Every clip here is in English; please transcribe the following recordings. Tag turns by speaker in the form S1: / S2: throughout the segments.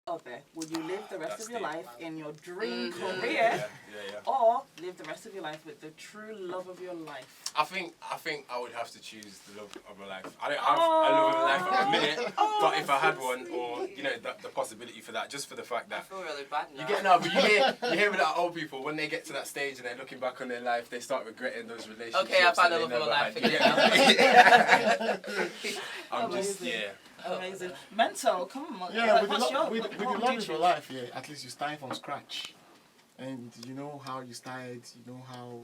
S1: Okay, would you live the rest
S2: That's
S1: of your
S2: deep.
S1: life in your dream
S2: Yeah,
S1: career,
S2: yeah.
S1: or live the rest of your life with the true love of your life?
S2: I think I would have to choose the love of my life. I don't have a love of my life at the minute, but if I had one, or the possibility for that, just for the fact
S3: I
S2: that
S3: feel really bad now.
S2: but you hear with like old people when they get to that stage and they're looking back on their life, they start regretting those relationships.
S3: Okay, I found
S2: that
S3: the
S2: they
S3: love of my life.
S2: never had. I'm just
S1: Amazing.
S3: Oh,
S1: Amazing. Mento, come on.
S4: Yeah,
S1: like,
S4: with
S1: what's
S4: the
S1: your,
S4: with
S1: what
S4: the
S1: would
S4: love
S1: you
S4: of your
S1: choose?
S4: life, yeah, at least you start from scratch, and you know how you started, you know how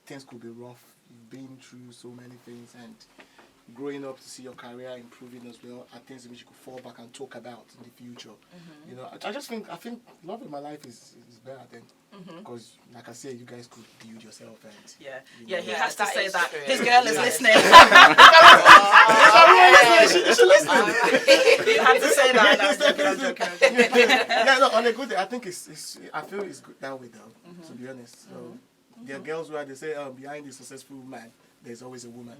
S4: things could be rough. You've been through so many things, and growing up to see your career improving as well are things which you could fall back and talk about in the future. You know, I just think love of my life is better than because, like I said, you guys could build yourself and
S1: Yeah,
S4: you
S1: yeah,
S4: know.
S1: he has to
S3: that
S1: say
S3: is
S1: that.
S3: true.
S1: His girl is
S3: Yeah.
S1: listening.
S4: She listening.
S1: You had to say that. No, I'm joking.
S4: Yeah, no, on a good day, I think I feel it's good that way though, to be honest. So there are girls where they say, behind the successful man, there's always a woman.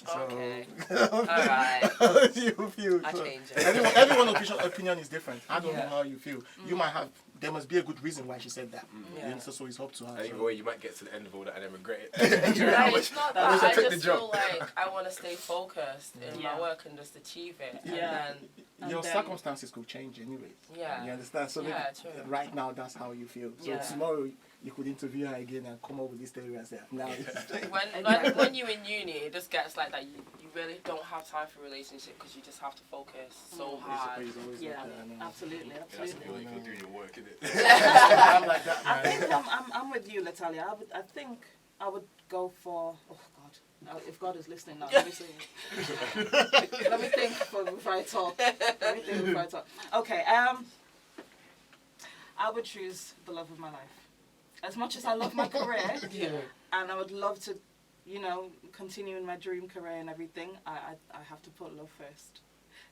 S4: So,
S3: Okay. Alright.
S4: how do you feel?
S3: I
S4: So,
S3: change it.
S4: everyone's opinion is different. I don't know
S3: Yeah.
S4: how you feel. You might have, there must be a good reason why she said that.
S3: Yeah.
S4: You know, so it's up to her.
S2: Either
S4: So.
S2: way, you might get to the end of all that and then regret it. You know how
S3: Like,
S2: much-
S3: it's not
S2: how much
S3: that. I
S2: took the
S3: just
S2: job.
S3: feel like I want to stay focused in
S1: Yeah.
S3: my work and just achieve it.
S1: Yeah.
S3: And
S4: Your
S1: then-
S4: circumstances could change anyway.
S3: Yeah.
S4: You understand? So
S3: Yeah,
S4: maybe
S3: true.
S4: right now that's how you feel. So
S1: Yeah.
S4: tomorrow you could interview her again and come up with this theory and say, now
S3: then when you're in uni, it just gets like that. You really don't have time for a relationship because you just have to focus so hard.
S4: It's always
S1: Yeah,
S4: like that, I know.
S1: absolutely,
S2: That's the
S1: absolutely.
S2: feeling you're doing your work, isn't it?
S4: I'm like that,
S1: I
S4: man.
S1: think I'm with you, Latalia. I think I would go for. Oh God, if God is listening now, let me think. Let me think before I talk. Let me think before I talk. Okay. I would choose the love of my life. As much as I love my career, and I would love to, continue in my dream career and everything, I have to put love first.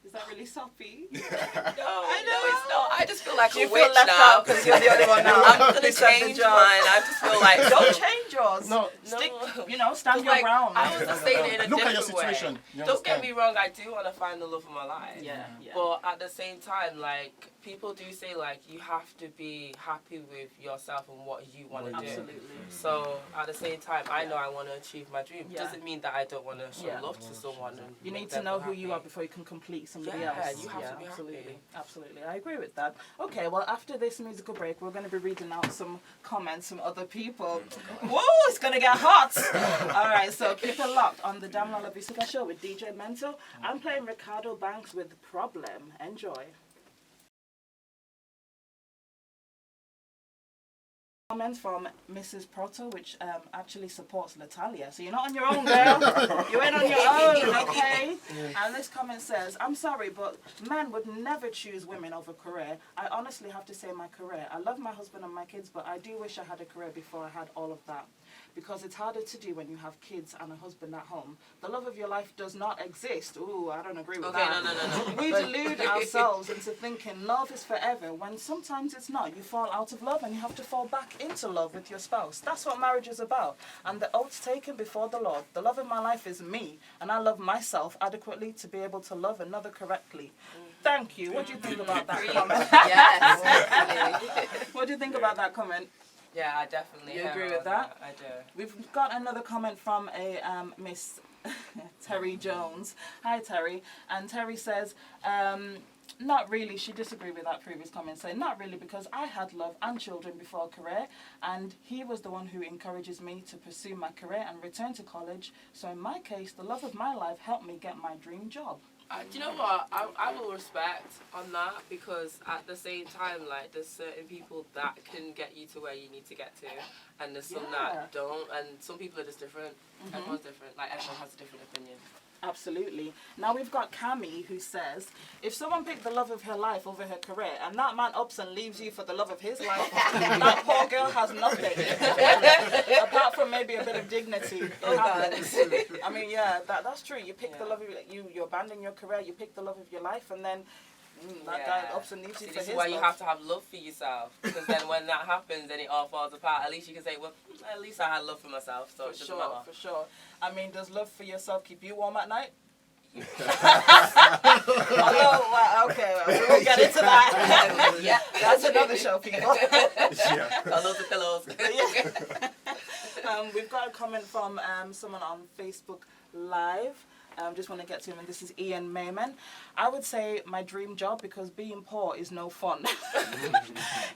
S1: Is that really soppy?
S3: No, it's not. I just feel like
S1: You
S3: a
S1: feel
S3: witch
S1: left
S3: now.
S1: out because you're the only one now.
S3: I'm gonna
S1: who said the
S3: change
S1: job.
S3: mine. I just feel like
S1: Don't change yours.
S4: No,
S1: Stick,
S3: No.
S1: stand your
S3: Like,
S1: ground.
S3: I was just saying it in a
S4: Look at your
S3: different way.
S4: situation. You
S3: Don't get
S4: understand?
S3: me wrong, I do want to find the love of my life.
S1: Yeah.
S3: But at the same time, like, people do say, like, you have to be happy with yourself and what you want to do.
S1: Absolutely.
S3: So, at the same time, I know I want to achieve my dream.
S1: Yeah.
S3: Doesn't mean that I don't want to show
S1: Yeah.
S3: love to someone. And
S1: You
S3: make
S1: need to
S3: them
S1: know
S3: feel
S1: who you are
S3: happy.
S1: before you can complete somebody
S3: Yeah,
S1: else.
S3: you have to be
S1: absolutely.
S3: happy.
S1: Absolutely. I agree with that. Okay, well, after this musical break, we're going to be reading out some comments from other people. Whoa, it's going to get hot. All right, so keep it locked on the DamiLola Bisuga Show with DJ Mento. I'm playing Ricardo Banks with Problem. Enjoy. Comment from Mrs. Proto, which actually supports Latalia. So you're not on your own, girl. You ain't on your own, okay? And this comment says, I'm sorry, but men would never choose women over career. I honestly have to say my career. I love my husband and my kids, but I do wish I had a career before I had all of that. Because it's harder to do when you have kids and a husband at home. The love of your life does not exist. Ooh, I don't agree with
S3: Okay,
S1: that.
S3: no.
S1: We delude ourselves into thinking love is forever when sometimes it's not. You fall out of love and you have to fall back into love with your spouse. That's what marriage is about. And the oaths taken before the Lord. The love of my life is me, and I love myself adequately to be able to love another correctly. Thank you. What do you think about that comment?
S3: Yes, definitely.
S1: What do you think about that comment?
S3: Yeah, I definitely
S1: You
S3: hear
S1: agree
S3: all
S1: with that?
S3: I do.
S1: We've got another comment from a Miss Terry Jones. Hi, Terry. And Terry says, not really. She disagreed with that previous comment, saying, not really, because I had love and children before career, and he was the one who encourages me to pursue my career and return to college. So in my case, the love of my life helped me get my dream job.
S3: Do you know what? I will respect on that because at the same time, like, there's certain people that can get you to where you need to get to, and there's some that don't, and some people are just different. Everyone's different. Like, everyone has a different opinion.
S1: Absolutely. Now we've got Cami who says, if someone picked the love of her life over her career and that man ups and leaves you for the love of his life, that poor girl has nothing. Apart from maybe a bit of dignity. It happens. I mean, yeah, that's true. You pick the love of you abandon your career, you pick the love of your life, and then That guy ups and leaves you
S3: See,
S1: for
S3: this
S1: his
S3: is why you
S1: love.
S3: have to have love for yourself. Because then when that happens, then it all falls apart. At least you can say, well, at least I had love for myself, so it doesn't matter.
S1: For sure. I mean, does love for yourself keep you warm at night? Okay, we won't get into that.
S3: Yeah.
S1: That's another show, people.
S3: Got loads of pillows.
S1: We've got a comment from someone on Facebook Live. Just want to get to him, and this is Ian Mayman. I would say my dream job, because being poor is no fun.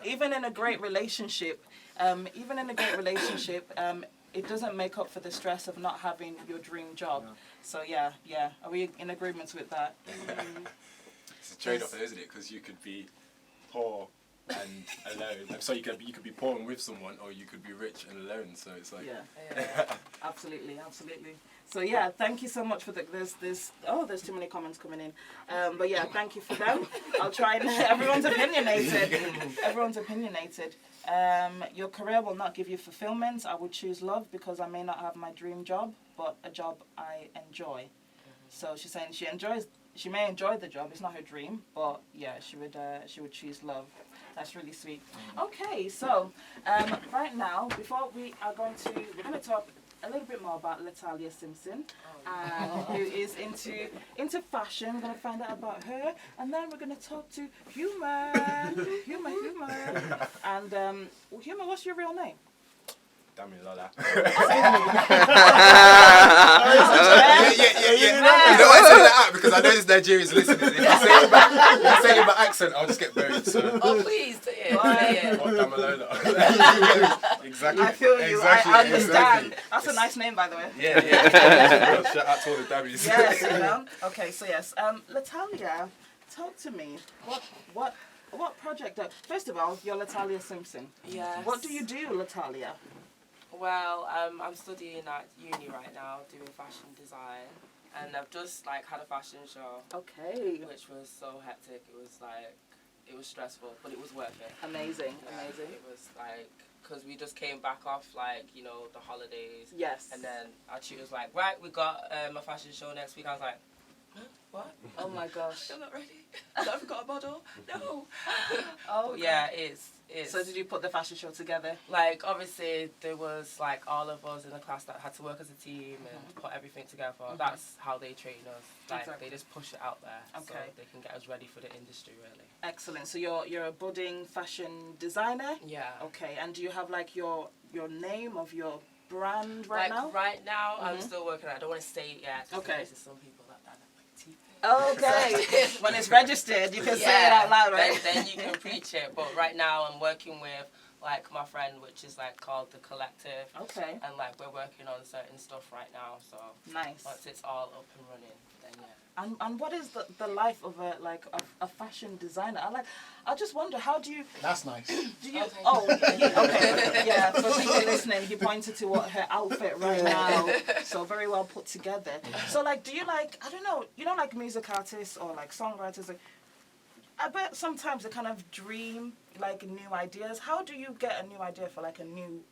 S1: Even in a great relationship, it doesn't make up for the stress of not having your dream job. So yeah. Are we in agreement with that?
S2: It's a trade-off, isn't it? Because you could be poor and alone. So you could be poor and with someone, or you could be rich and alone. So it's like
S1: Absolutely. So yeah, thank you so much for there's too many comments coming in. But yeah, thank you for them. I'll try and everyone's opinionated. Your career will not give you fulfillment. I would choose love because I may not have my dream job, but a job I enjoy. So she's saying she may enjoy the job. It's not her dream, but yeah, she would choose love. That's really sweet. Okay, so right now, we're going to talk a little bit more about Latalia Simpson, who is into fashion. We're going to find out about her, and then we're going to talk to Humor. And Humor, what's your real name?
S2: DamiLola.
S1: Yeah.
S2: You know why I say that out? Because I know this Nigerian's listening. If I say it in my accent, I'll just get buried. So.
S3: Oh, please, yeah.
S2: What DamiLola? Exactly.
S1: I feel you.
S2: Exactly,
S1: I understand.
S2: exactly.
S1: That's a nice name, by the way.
S2: Yeah. Shout out to all the Damis.
S1: Yes, you know. Okay, so yes, Latalia, talk to me. What project? First of all, you're Latalia Simpson.
S3: Yes.
S1: What do you do, Latalia?
S3: Well, I'm studying at uni right now, doing fashion design, and I've just had a fashion show.
S1: Okay.
S3: Which was so hectic. It was stressful, but it was worth it.
S1: Amazing.
S3: It was because we just came back off the holidays.
S1: Yes.
S3: And then our tutor was like, right, we got a fashion show next week. I was like, huh? What?
S1: Oh my gosh.
S3: I'm not ready. I've got a model. No.
S1: Oh
S3: yeah, it's.
S1: So did you put the fashion show together?
S3: Obviously there was all of us in the class that had to work as a team and put everything together. That's how they train us.
S1: Exactly.
S3: They just push it out there so
S1: Okay.
S3: they can get us ready for the industry really.
S1: Excellent. So you're a budding fashion designer?
S3: Yeah.
S1: Okay. And do you have your name of your brand right now?
S3: Right now I'm still working on it. I don't want to say it yet.
S1: Okay.
S3: There's some people that teeth.
S1: Okay. When it's registered, you can say it out loud, right?
S3: Then you can preach it. But right now I'm working with my friend, which is called The Collective.
S1: Okay.
S3: And we're working on certain stuff right now. So
S1: Nice.
S3: once it's all up and running, then yeah.
S1: And what is the life of a fashion designer? I just wonder, how do you?
S4: That's nice.
S1: Do you?
S3: Okay.
S1: Oh, okay. Yeah. For people listening, he pointed to her outfit right now. So very well put together. So do you I don't know, music artists or songwriters? I bet sometimes they kind of dream new ideas. How do you get a new idea for a new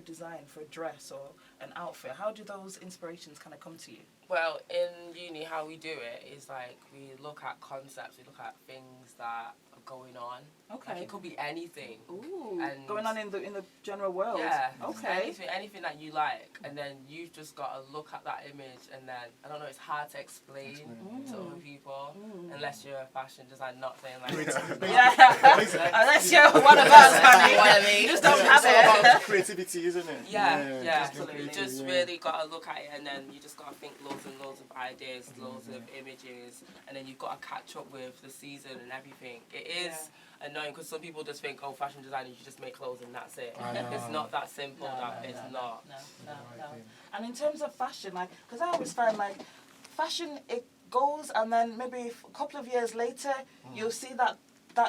S1: design for a dress or an outfit? How do those inspirations kind of come to you?
S3: Well, in uni, how we do it is we look at concepts, we look at things that are going on.
S1: Okay.
S3: It could be anything.
S1: Ooh.
S3: And
S1: Going on in the general world.
S3: Yeah.
S1: Okay.
S3: Anything that you like, and then you've just got to look at that image, and then I don't know, it's hard to explain to other people unless you're a fashion designer. Not saying
S1: Yeah. Unless you're one of us, honey.
S3: You know what I mean?
S1: You just don't have
S4: It's all
S1: it.
S4: about creativity, isn't it?
S3: Yeah.
S1: Absolutely.
S3: You just really got to look at it, and then you just got to think loads and loads of ideas, loads of images, and then you've got to catch up with the season and everything. It is annoying because some people just think, fashion designers, you just make clothes and that's it. It's not that simple. It's not.
S1: No. And in terms of fashion, because I always find fashion, it goes, and then maybe a couple of years later, you'll see that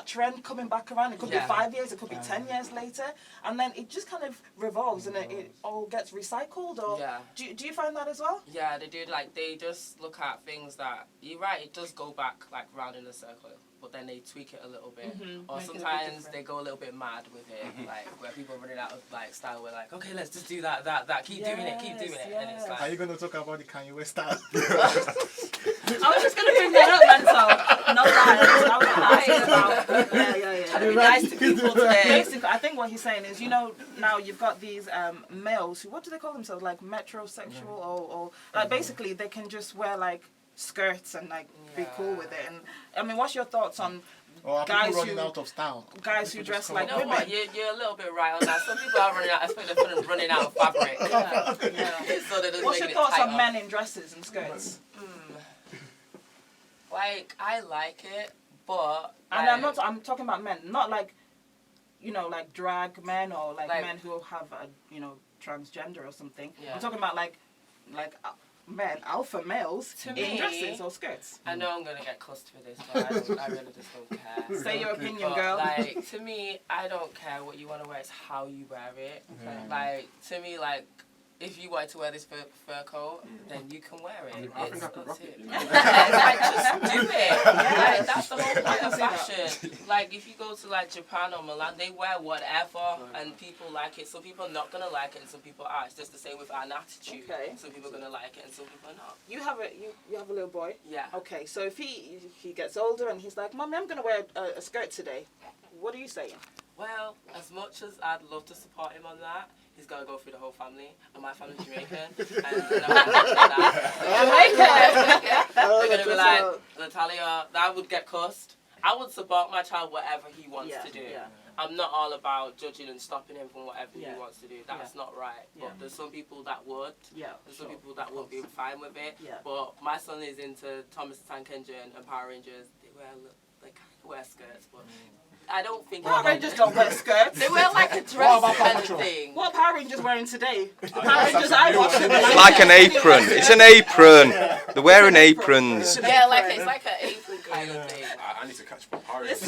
S1: trend coming back around. It could be 5 years, it could be 10 years later, and then it just kind of revolves and it all gets recycled. Or do you find that as well?
S3: Yeah, they do. They just look at things that, you're right, it does go back round in a circle, but then they tweak it a little bit. Or
S1: Make it a bit
S3: sometimes
S1: different.
S3: they go a little bit mad with it, where people are running out of style. We're like, okay, let's just do that. Keep doing it. And it's
S4: Are you going to talk about the Kanye West style?
S1: I was just going to bring that up, Mento. No lies. I was lying about. Yeah.
S3: Trying to be nice to people today.
S1: Basically, I think what he's saying is, now you've got these males who, what do they call themselves? Like metrosexual or like basically they can just wear like skirts and like be cool with it. And I mean, what's your thoughts on guys
S4: running out of style?
S1: Guys who dress like
S3: You know
S1: women.
S3: what? You're a little bit right on that. Some people are running out. I think they're running out of fabric. So they
S1: What's your thoughts on men in dresses and skirts?
S3: Like, I like it, but
S1: and I'm talking about men, not like like drag men or like men who have a transgender or something. Yeah. I'm talking about like men, alpha males in dresses or skirts.
S3: I know I'm gonna get cussed for this, but I really just don't care.
S1: Say your opinion, girl.
S3: Like, to me, I don't care what you want to wear. It's how you wear it. Like, to me, like, if you wanted to wear this fur coat, then you can wear it.
S2: I think I could rock it.
S3: Like, just do it. Like, that's the whole point of fashion. Like, if you go to like Japan or Milan, they wear whatever, and people like it. Some people are not gonna like it, and some people are. It's just the same with an attitude. Okay. Some people are gonna like it, and some people are not. You have a little boy. Yeah. Okay. So if he gets older and he's like, "Mommy, I'm gonna wear a skirt today," what are you saying? Well, as much as I'd love to support him on that, he's got to go through the whole family. And my family's Jamaican. And they're going to be like, Latalia, I would get cussed. I would support my child whatever he wants to do. Yeah. I'm not all about judging and stopping him from whatever he wants to do. That's not right. But there's some people that would. Yeah. There's some people that would be fine with it. Yeah. But my son is into Thomas the Tank Engine and Power Rangers. They kind of wear skirts, but I don't think Power Rangers don't wear skirts. They wear like a dress kind of thing. What are Power Rangers wearing today? The Power Rangers I watched.
S5: It's like an apron. It's an apron. They're wearing aprons.
S3: Yeah, it's like an apron kind of thing.
S2: I need to catch my Power Rangers.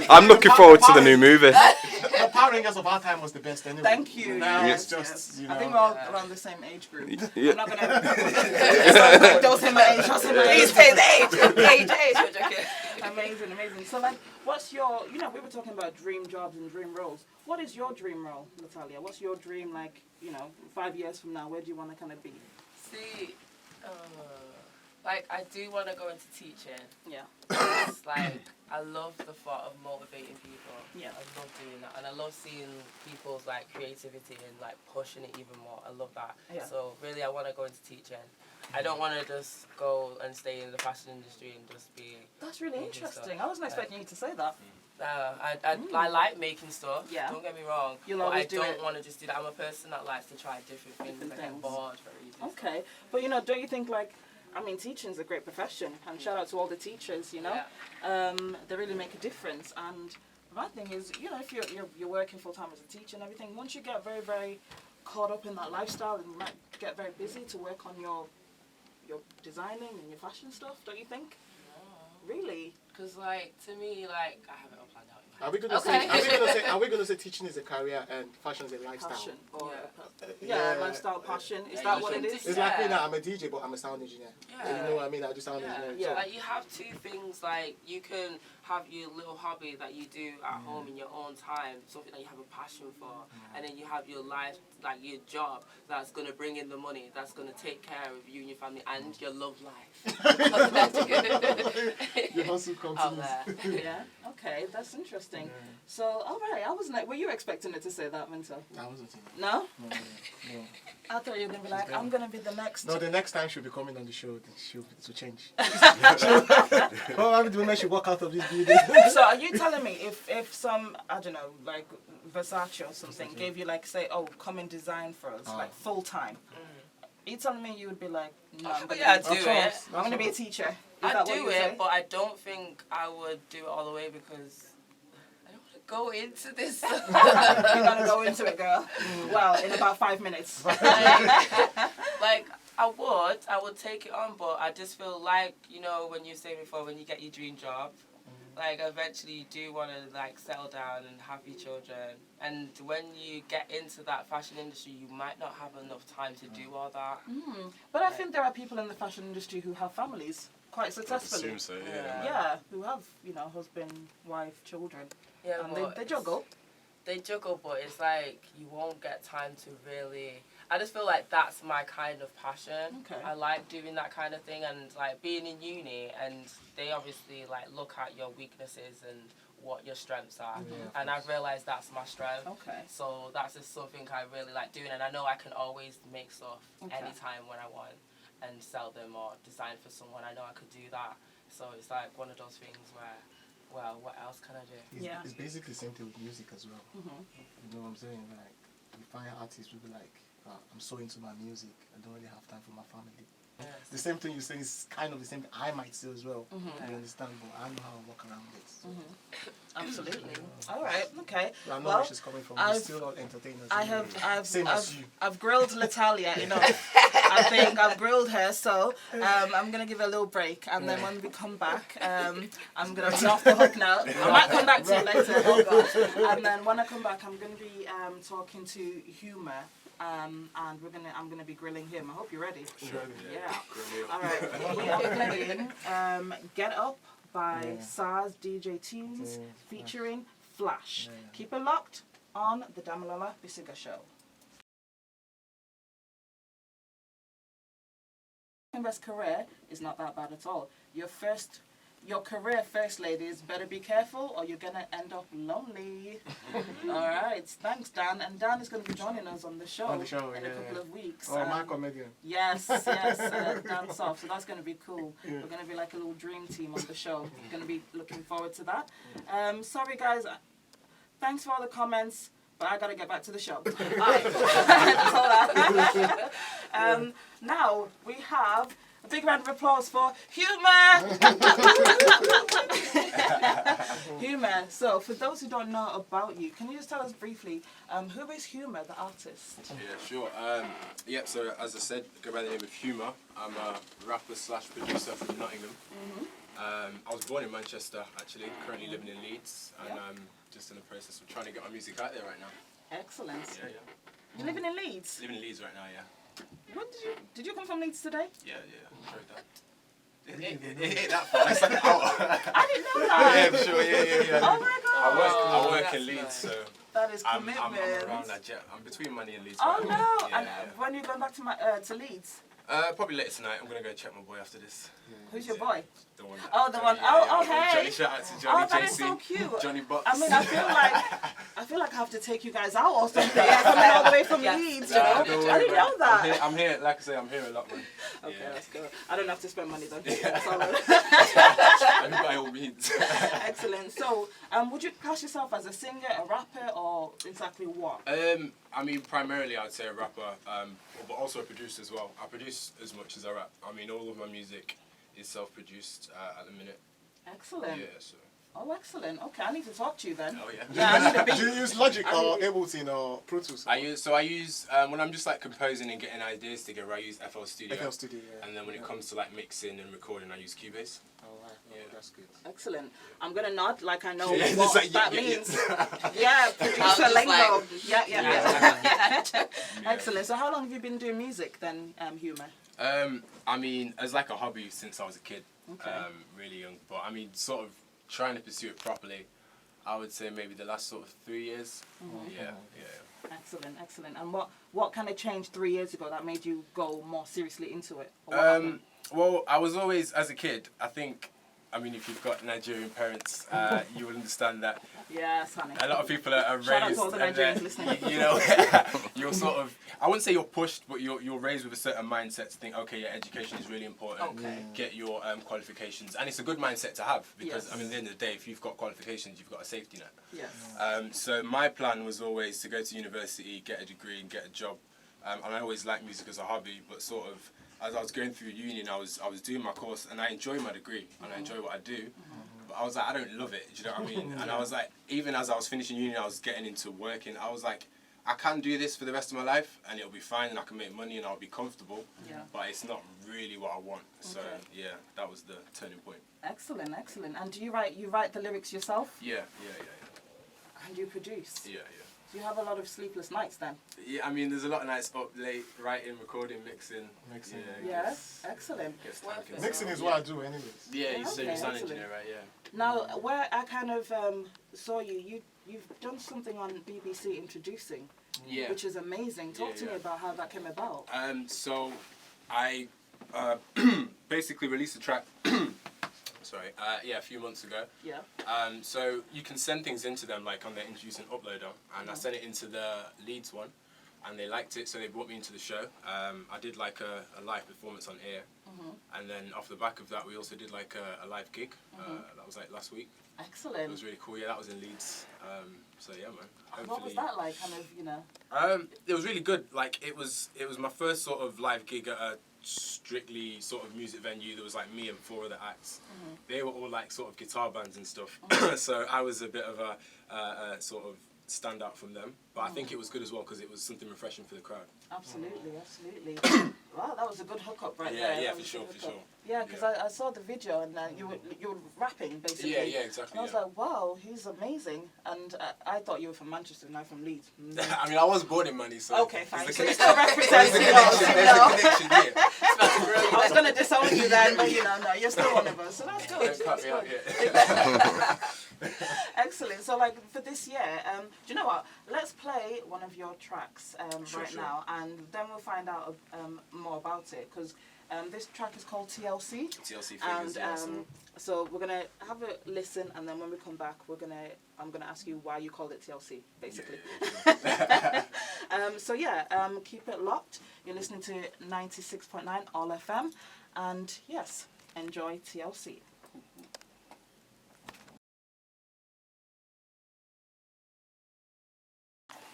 S5: I'm looking forward to the new movie.
S4: The Power Rangers of our time was the best anyway.
S1: Thank you.
S4: Now it's just,
S1: I think we're all around the same age group. I'm not gonna. Don't say my age. Don't say my age. Please say the age. Amazing. So like, what's your? We were talking about dream jobs and dream roles. What is your dream role, Latalia? What's your dream, like, 5 years from now? Where do you want to kind of be?
S3: See, like, I do want to go into teaching. Yeah. It's like, I love the thought of motivating people. Yeah. I love doing that. And I love seeing people's, like, creativity and, like, pushing it even more. I love that. Yeah. So, really, I want to go into teaching. I don't want to just go and stay in the fashion industry and just be...
S1: That's really interesting. Stuff. I wasn't expecting you to say that.
S3: I like making stuff. Yeah. Don't get me wrong.
S1: You'll always
S3: do it. I don't want to just do that. I'm a person that likes to try different things. I get bored very easily. Okay. But,
S1: don't you think, like... I mean, teaching's a great profession, and shout out to all the teachers, they really make a difference. And my thing is, if you're working full-time as a teacher and everything, once you get very, very caught up in that lifestyle and might get very busy to work on your designing and your fashion stuff, don't you think? No. Really? Because, like, to me, like, I have it all planned out.
S4: Are we gonna say teaching is a career and fashion is a lifestyle?
S1: Passion. Lifestyle, passion. Is that what it is?
S4: It's like me now. I'm a DJ, but I'm a sound engineer. Yeah. You know what I mean? I do sound engineering.
S3: Yeah. So. Like, you have two things. Like, you can have your little hobby that you do at home in your own time, something that you have a passion for, and then you have your life, like your job, that's gonna bring in the money, that's gonna take care of you and your family and your love life.
S4: Your hustle continues.
S1: Yeah. Okay, that's interesting. Yeah. So, all right, I wasn't. Were you expecting it to say that, Mento?
S4: I wasn't.
S1: No. I thought you were gonna be like, I'm gonna be the next.
S4: No, the next time she'll be coming on the show. She'll change. Probably the women should walk out of this building.
S1: So, are you telling me if some, I don't know, like Versace or something, gave you like, say, come and design for us, like full time? Are you telling me you would be like, no, I'm gonna be a teacher?
S3: I'd do it, but I don't think I would do it all the way because I don't want to go into this.
S1: You're gonna go into it, girl. Well, in about 5 minutes.
S3: Like, I would take it on, but I just feel like, when you say before, when you get your dream job, like, eventually you do want to, like, settle down and have your children. And when you get into that fashion industry, you might not have enough time to do all that.
S1: But I think there are people in the fashion industry who have families quite successfully.
S2: I assume so, yeah.
S1: Yeah, who have, husband, wife, children. Yeah, and they juggle.
S3: They juggle, but it's like you won't get time to really... I just feel like that's my kind of passion.
S1: Okay.
S3: I like doing that kind of thing, and like being in uni, and they obviously like look at your weaknesses and what your strengths are, and I've realised that's my strength.
S1: Okay.
S3: So that's just something I really like doing, and I know I can always make stuff anytime when I want and sell them or design for someone. I know I could do that. So it's like one of those things where, well, what else can I do?
S4: It's basically the same thing with music as well. You know what I'm saying? Like, you find artists will be like, I'm so into my music, I don't really have time for my family.
S3: Yes.
S4: The same thing you say is kind of the same thing I might say as well. You understand? But I know how to work around this. So.
S1: Absolutely. All right. Okay.
S4: I know where she's coming from. We're still all entertainers.
S1: I've grilled Latalia enough. I think I've grilled her, so I'm gonna give her a little break, and then when we come back, I'm gonna be off the hook now. I might come back to you later. Oh God. And then when I come back, I'm gonna be talking to Humour. And I'm gonna be grilling him. I hope you're ready.
S2: Sure.
S1: Yeah. All right. We are playing "Get Up" by SARS DJ Tunes featuring Flash. Keep it locked on the DamiLola Bisuga Show. Best career is not that bad at all. Your career first ladies better be careful or you're gonna end up lonely. Alright, thanks Dan. And Dan is gonna be joining us on the show, in a couple of weeks.
S4: Oh, my comedian.
S1: Yes, Dan Soft. So that's gonna be cool. We're gonna be like a little dream team on the show. Gonna be looking forward to that. Sorry guys, thanks for all the comments, but I gotta get back to the show. Now we have a big round of applause for Humour! Humour, so for those who don't know about you, can you just tell us briefly, who is Humour, the artist?
S2: Yeah, sure. So as I said, go by the name of Humour. I'm a rapper / producer from Nottingham. I was born in Manchester, actually, currently living in Leeds, and I'm just in the process of trying to get my music out there right now.
S1: Excellent.
S2: Yeah.
S1: You're living in Leeds?
S2: Living in Leeds right now, yeah.
S1: When did you come from Leeds today?
S2: Yeah, straight that. It ain't that far, it's like an hour.
S1: I didn't know that.
S2: Yeah, for sure, yeah.
S1: Oh my God.
S2: I work in Leeds, so
S1: that is commitment.
S2: I'm around that jet. I'm between Money and Leeds.
S1: Oh
S2: right
S1: no!
S2: now.
S1: And when are you going back to Leeds?
S2: Probably later tonight. I'm gonna go check my boy after this.
S1: Who's your boy?
S2: The one.
S1: Oh, the one. Oh, hey.
S2: Johnny, shout out to Johnny.
S1: Oh, that
S2: JC,
S1: is so cute.
S2: Johnny Box.
S1: I mean, I feel like I have to take you guys out or something. Coming all the way from Leeds, you know. I didn't know that.
S2: I'm here. Like I say, I'm here a lot, man.
S1: Okay, that's good. I don't have to spend money though.
S2: By all means.
S1: Excellent. So, would you class yourself as a singer, a rapper, or exactly what?
S2: I mean, primarily I'd say a rapper, but also a producer as well. I produce as much as I rap. I mean, all of my music is self-produced at the minute.
S1: Excellent.
S2: Yeah, so.
S1: Oh, excellent. Okay, I need to talk to you then.
S2: Oh, yeah.
S1: Yeah, I need a beat.
S4: Do you use Logic or Ableton or Pro Tools?
S2: I use when I'm just like composing and getting ideas together, I use FL Studio.
S4: FL Studio, yeah.
S2: And then when it comes to like mixing and recording, I use Cubase.
S4: Oh, right. Yeah, that's good.
S1: Excellent. I'm gonna nod like I know
S2: Yeah,
S1: what
S2: like,
S1: that
S2: yeah,
S1: means. Yeah, producer lingo. Yeah. Excellent. So how long have you been doing music then, Humour?
S2: I mean, as like a hobby since I was a kid.
S1: Okay.
S2: Really young, but I mean, sort of trying to pursue it properly. I would say maybe the last sort of 3 years. Yeah.
S1: Excellent, excellent. And what kind of changed 3 years ago that made you go more seriously into it? Or
S2: well, I was always, as a kid, I mean, if you've got Nigerian parents, you will understand that.
S1: Yes, honey.
S2: A lot of people are raised.
S1: Shout out to all the Nigerians listening.
S2: You know, you're sort of, I wouldn't say you're pushed, but you're raised with a certain mindset to think, okay, yeah, education is really important.
S1: Okay.
S2: Get your qualifications. And it's a good mindset to have because,
S1: Yes.
S2: I mean, at the end of the day, if you've got qualifications, you've got a safety net.
S1: Yes.
S2: So my plan was always to go to university, get a degree and get a job. And I always liked music as a hobby, but sort of, as I was going through uni and I was doing my course and I enjoy my degree and I enjoy what I do, but I was like, I don't love it, do you know what I mean? And I was like, even as I was finishing uni and I was getting into working, I was like, I can do this for the rest of my life and it'll be fine and I can make money and I'll be comfortable, but it's not really what I want. So yeah, that was the turning point.
S1: Excellent, excellent. And do you write the lyrics yourself?
S2: Yeah.
S1: And you produce?
S2: Yeah.
S1: Do you have a lot of sleepless nights then?
S2: Yeah, I mean, there's a lot of nights up late, writing, recording, mixing.
S1: Yes, excellent.
S4: Mixing is what I do anyways.
S2: Yeah, you're
S1: Okay,
S2: a sound
S1: excellent.
S2: engineer, right? Yeah.
S1: Now, where I kind of saw you've done something on BBC introducing
S2: Yeah.
S1: which is amazing. Talk to me about how that came about.
S2: So I basically released a track. Sorry. A few months ago.
S1: Yeah.
S2: So you can send things into them like on their introducing uploader, and I sent it into the Leeds one, and they liked it, so they brought me into the show. I did like a live performance on air, and then off the back of that, we also did like a live gig. That was like last week.
S1: Excellent.
S2: It was really cool. Yeah, that was in Leeds. So yeah, man.
S1: What was that like? Kind of,
S2: It was really good. Like it was my first sort of live gig at a strictly sort of music venue. There was like me and 4 other acts. They were all like sort of guitar bands and stuff. So I was a bit of a sort of stand out from them. But I think it was good as well because it was something refreshing for the crowd.
S1: Absolutely, absolutely. Wow, that was a good hookup right
S2: Yeah,
S1: there.
S2: yeah,
S1: That
S2: for
S1: was a
S2: sure,
S1: good
S2: for
S1: hookup.
S2: sure.
S1: Yeah, because I saw the video and you were rapping basically.
S2: Yeah, exactly.
S1: And I was like, wow, he's amazing. And I thought you were from Manchester, not from Leeds.
S2: I mean, I was born in Money, so...
S1: Okay, fine.
S2: There's
S1: So
S2: a
S1: you
S2: connection.
S1: still represent
S2: There's a connection, yeah.
S1: I was going to disown you then, but no, you're still one of us. So that's good.
S2: Don't cut
S1: That's
S2: me out
S1: good.
S2: yet.
S1: Excellent. So, like, for this year, do you know what? Let's play one of your tracks
S2: Sure.
S1: now, and then we'll find out more about it, because this track is called TLC.
S2: TLC
S1: And
S2: figures, yeah.
S1: so we're gonna have a listen, and then when we come back, I'm gonna ask you why you called it TLC, basically. So keep it locked. You're listening to 96.9 All FM, and yes, enjoy TLC.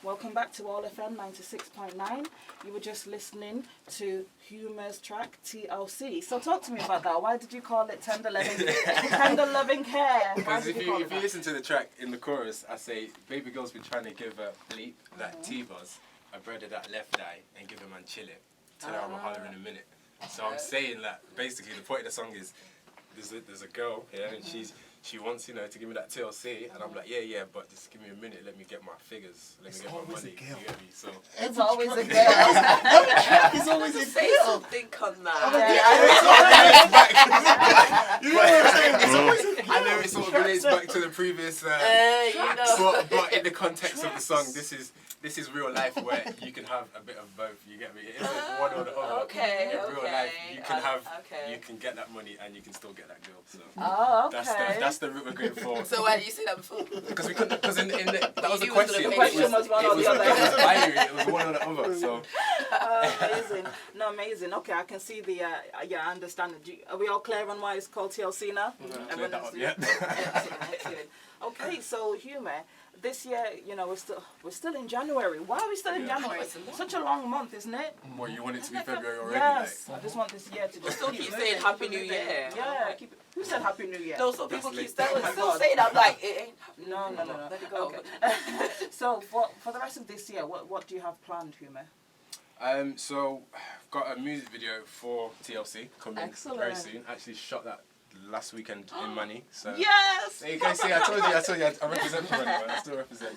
S1: Welcome back to All FM 96.9. You were just listening to Humour's track TLC. So talk to me about that. Why did you call it Tender Loving Care?
S2: Because if you listen to the track in the chorus, I say, baby girl's been trying to give a bleep, that T-buzz, a brother that left eye, and give a man chill it. Tell her I'm a holler in a minute. So I'm saying that basically the point of the song is there's a girl here and she wants, to give me that TLC, and I'm like, yeah, but just give me a minute, let me get my figures, let me get my money, you get me? So
S1: it's always a girl.
S4: It's always a
S3: Say
S4: girl.
S3: something on that.
S2: I know it sort of relates back to the previous but in the context of the song, this is real life where you can have a bit of both, you get me? It isn't one or the other.
S3: Okay,
S2: in real life, you can
S3: okay.
S2: you can get that money and you can still get that girl. So
S1: Okay.
S2: that's the route we're going for.
S3: So why did you say that before?
S2: Because we couldn't. Because in the that was the
S3: You
S2: question.
S3: was
S1: The question was one or the other.
S2: It was binary. It was one or the other. So
S1: Amazing. No, amazing. Okay, I can see the, I understand it. Are we all clear on why it's called TLC now?
S2: cleared that up, yeah.
S1: Excellent. Okay, so Humour, this year, we're still in January. Why are we still in January? Such a long month, isn't it?
S2: Well, you want it to be February already?
S1: Yes, I just want this year to just
S3: Still keep saying Happy New Year.
S1: Yeah, who said Happy New Year?
S3: No, so people keep
S2: late.
S3: still saying I'm like, it ain't happening.
S1: No.
S3: Let it go.
S1: Okay. So for the rest of this year, what do you have planned, Humour?
S2: So I've got a music video for TLC coming
S1: Excellent.
S2: very soon. Actually shot that last weekend in Money. So
S1: Yes!
S2: there you go. See, I told you, I represent Money, man. I still represent.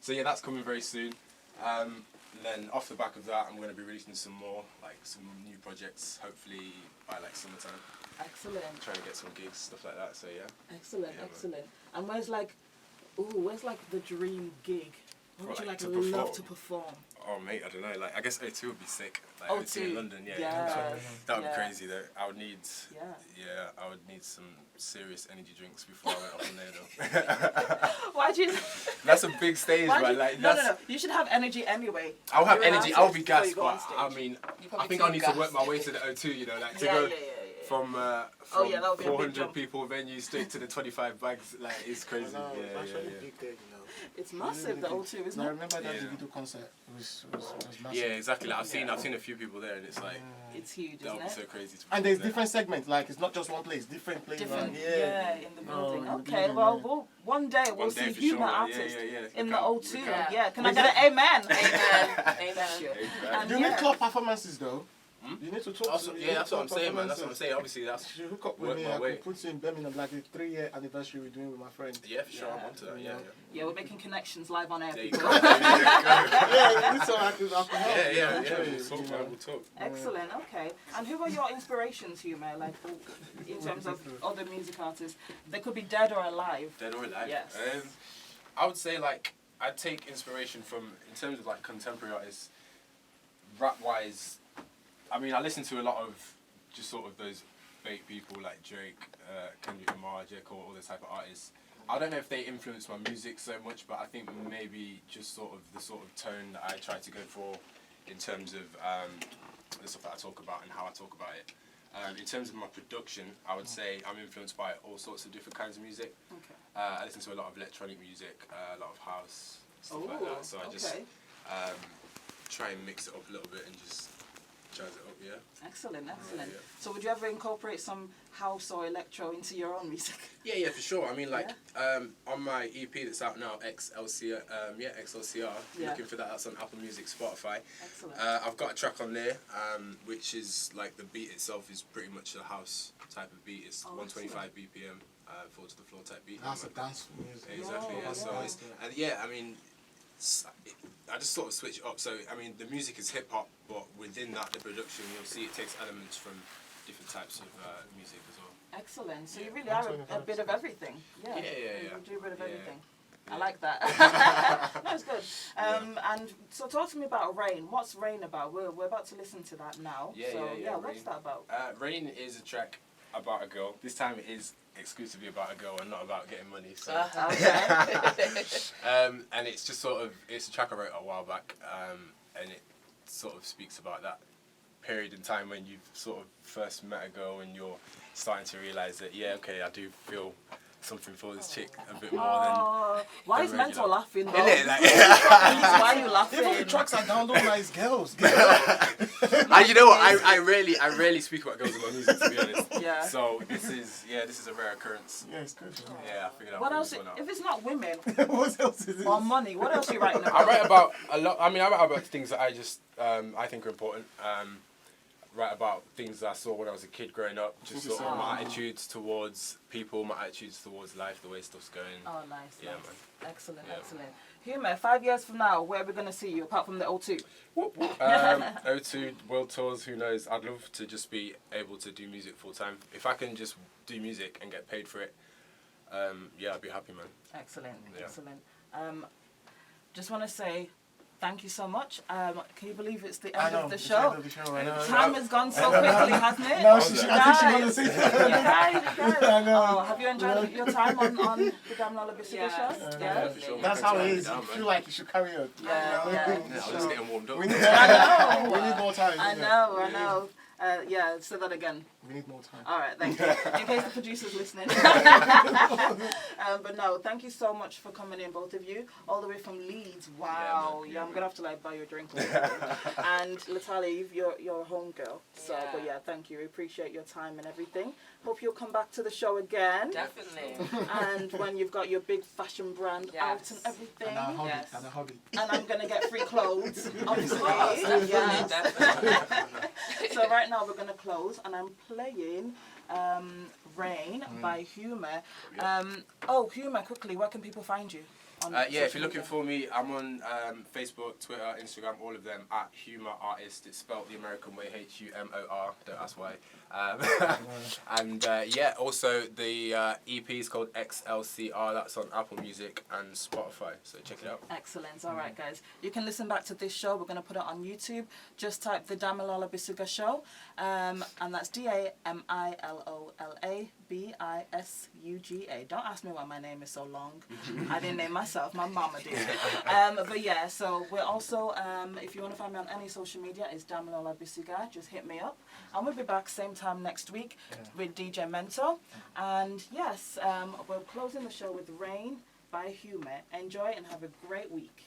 S2: So yeah, that's coming very soon. And then off the back of that, I'm going to be releasing some more, like some new projects, hopefully by like summertime.
S1: Excellent.
S2: Trying to get some gigs, stuff like that. So yeah.
S1: Excellent,
S2: Yeah,
S1: excellent. And where's the dream gig? What would you
S2: Like,
S1: like
S2: to
S1: love
S2: perform?
S1: to perform?
S2: Oh mate, I don't know. Like I guess O2 would be sick. Like
S1: O2,
S2: O2 in London, yeah.
S1: yes,
S2: That would
S1: yeah.
S2: be crazy though. I would need.
S1: Yeah.
S2: Yeah, I would need some serious energy drinks before I went up on there though.
S1: Why do you?
S2: That's a big stage,
S1: Why do
S2: man.
S1: you
S2: Like
S1: no.
S2: that's.
S1: You should have energy anyway.
S2: I'll have
S1: You're an
S2: energy. I'll
S1: artist
S2: be
S1: before
S2: gassed,
S1: you go on
S2: but
S1: stage.
S2: I mean,
S3: probably
S2: I think
S3: too
S2: I need to
S3: gassed.
S2: work my way to the O2. Like to
S1: Yeah,
S2: go
S1: yeah.
S2: from
S1: Oh, yeah, that would be a big
S2: 400
S1: jump.
S2: people venue straight to the 25 bags. Like it's crazy.
S4: No,
S2: Yeah,
S4: it's
S2: yeah,
S4: actually
S2: yeah.
S4: big there,
S1: It's massive, the O2, isn't
S4: I
S1: it?
S4: remember that
S2: Yeah.
S4: video concert. It was massive.
S2: Yeah, exactly. Like, I've seen a few people there, and it's like
S1: It's huge,
S2: that would
S1: isn't
S2: be
S1: it?
S2: so crazy. To
S4: And
S2: be
S4: there's
S2: there.
S4: different segments. Like it's not just one place. Different places.
S1: Different,
S4: Like,
S1: yeah, in the building.
S4: in the
S1: Okay,
S4: building,
S1: well,
S4: yeah.
S1: one day we'll
S2: One day
S1: see
S2: for
S1: humour
S2: sure.
S1: artists
S2: Yeah.
S1: in
S2: We
S1: the
S2: can.
S1: O2.
S2: We can.
S1: Yeah, can I get an amen?
S3: Amen.
S1: And
S4: You
S1: yeah.
S4: need club performances though. You need to talk.
S2: Also,
S4: to
S2: yeah, that's what I'm saying, man. That's what I'm saying. Obviously,
S4: You
S2: that's
S4: should hook up with
S2: work
S4: me.
S2: my
S4: I
S2: way.
S4: could put you in Birmingham, like the 3-year anniversary we're doing with my friend.
S2: yeah, for sure.
S1: Yeah.
S2: I'm onto that. Yeah.
S1: Yeah, we're making connections live on air.
S2: There you
S1: people.
S2: go. There you go.
S4: Yeah, it's all I can help.
S2: Yeah.
S4: you
S2: We'll talk,
S4: know.
S2: man. We'll talk.
S1: Excellent, okay. And who are your inspirations, Humour? Like, in terms of other music artists? They could be dead or alive.
S2: Dead or alive.
S1: Yes.
S2: I would say like I take inspiration from, in terms of like contemporary artists, rap-wise. I mean, I listen to a lot of just sort of those bait people like Drake, Kendrick Lamar, J. Cole, all those type of artists. I don't know if they influence my music so much, but I think maybe just sort of the sort of tone that I try to go for in terms of the stuff that I talk about and how I talk about it. In terms of my production, I would say I'm influenced by all sorts of different kinds of music.
S1: Okay.
S2: I listen to a lot of electronic music, a lot of house, stuff like that. So I just try and mix it up a little bit and just jazz it up, yeah.
S1: Excellent, excellent.
S2: Yeah.
S1: So would you ever incorporate some house or electro into your own music?
S2: Yeah, for sure. I mean, like, on my EP that's out now, XLCR, XLCR, looking for that, that's on Apple Music, Spotify.
S1: Excellent.
S2: I've got a track on there, which is, like, the beat itself is pretty much a house type of beat. It's 125 BPM, four to the floor type beat.
S4: That's a dance music.
S2: Exactly, yeah. So it's, and yeah, I mean, I just sort of switch it up. So, I mean, the music is hip-hop, but within that, the production, you'll see it takes elements from different types of music as well.
S1: Excellent. So you really are a bit of everything. Yeah.
S2: Yeah.
S1: You do a bit of everything. I like that. That's good. And so talk to me about Rain. What's Rain about? We're about to listen to that now. Yeah, what's that about?
S2: Rain is a track about a girl. This time it is exclusively about a girl and not about getting money. So. And it's just sort of, it's a track I wrote a while back, and it sort of speaks about that period in time when you've sort of first met a girl and you're starting to realise that, yeah, okay, I do feel something for this chick a bit more than...
S1: Why is Mento laughing though?
S2: Isn't it? Like,
S1: why are you laughing?
S4: Even the tracks I download nice girls.
S2: And you know what, I rarely speak about girls in my music, to be honest.
S1: Yeah.
S2: So this is a rare occurrence.
S4: Yeah, it's good.
S2: Yeah, I figured out
S1: What else?
S2: this one out.
S1: If it's not women
S4: What else is it?
S1: or money, what else are you writing about?
S2: I write about a lot. I mean, I write about things that I just I think are important. Write about things that I saw when I was a kid growing up. Just sort of my attitudes towards people, my attitudes towards life, the way stuff's going.
S1: Oh, nice.
S2: Yeah,
S1: nice.
S2: man.
S1: Excellent,
S2: Yeah.
S1: excellent. Humour, 5 years from now, where are we going to see you apart from the O2?
S2: O2 world tours. Who knows? I'd love to just be able to do music full time. If I can just do music and get paid for it, yeah, I'd be happy, man.
S1: Excellent,
S2: Yeah.
S1: excellent. Just want to say thank you so much. Can you believe it's the end of the show?
S4: I know.
S1: Time has gone so quickly, hasn't it?
S4: No, I think she wanted to say
S1: You guys.
S4: I know.
S1: Oh, have you enjoyed your time on the DamiLola Bisuga
S3: Yes.
S1: Show?
S2: Yeah, for sure.
S4: That's how it is.
S2: Down,
S4: You
S2: man.
S4: feel like you should carry on.
S1: Yeah.
S2: I'm just getting warmed up.
S4: We need,
S1: I know.
S4: we need more time.
S1: I know. Yeah, say that again.
S4: We need more time.
S1: All right, thank you. In case the producer's listening. But no, thank you so much for coming in, both of you, all the way from Leeds. Wow. Yeah, I'm gonna have to like buy you a drink. Or something. And Latalia, you're a home girl. So, but yeah, thank you. We appreciate your time and everything. Hope you'll come back to the show again.
S3: Definitely.
S1: And when you've got your big fashion brand out
S3: Yes.
S1: and everything.
S4: And a hobby.
S3: Yes.
S4: And a hobby.
S1: And I'm gonna get free clothes, obviously.
S3: Definitely.
S1: So right now we're gonna close, and I'm playing Rain by Humour. Humour, quickly, where can people find you? On
S2: Yeah, if
S1: social
S2: you're looking
S1: media?
S2: for me, I'm on Facebook, Twitter, Instagram, all of them, at Humour Artist. It's spelled the American way, Humor. Don't ask why. And yeah, also the EP is called XLCR. That's on Apple Music and Spotify. So check it out.
S1: Excellent. All right, guys. You can listen back to this show. We're going to put it on YouTube. Just type the DamiLola Bisuga Show. And that's DamiLola Bisuga. Don't ask me why my name is so long. I didn't name myself. My mama did. But yeah, so we're also, if you want to find me on any social media, it's DamiLola Bisuga. Just hit me up. And we'll be back same time next week with DJ Mento. And yes, we're closing the show with Rain by Humour. Enjoy and have a great week.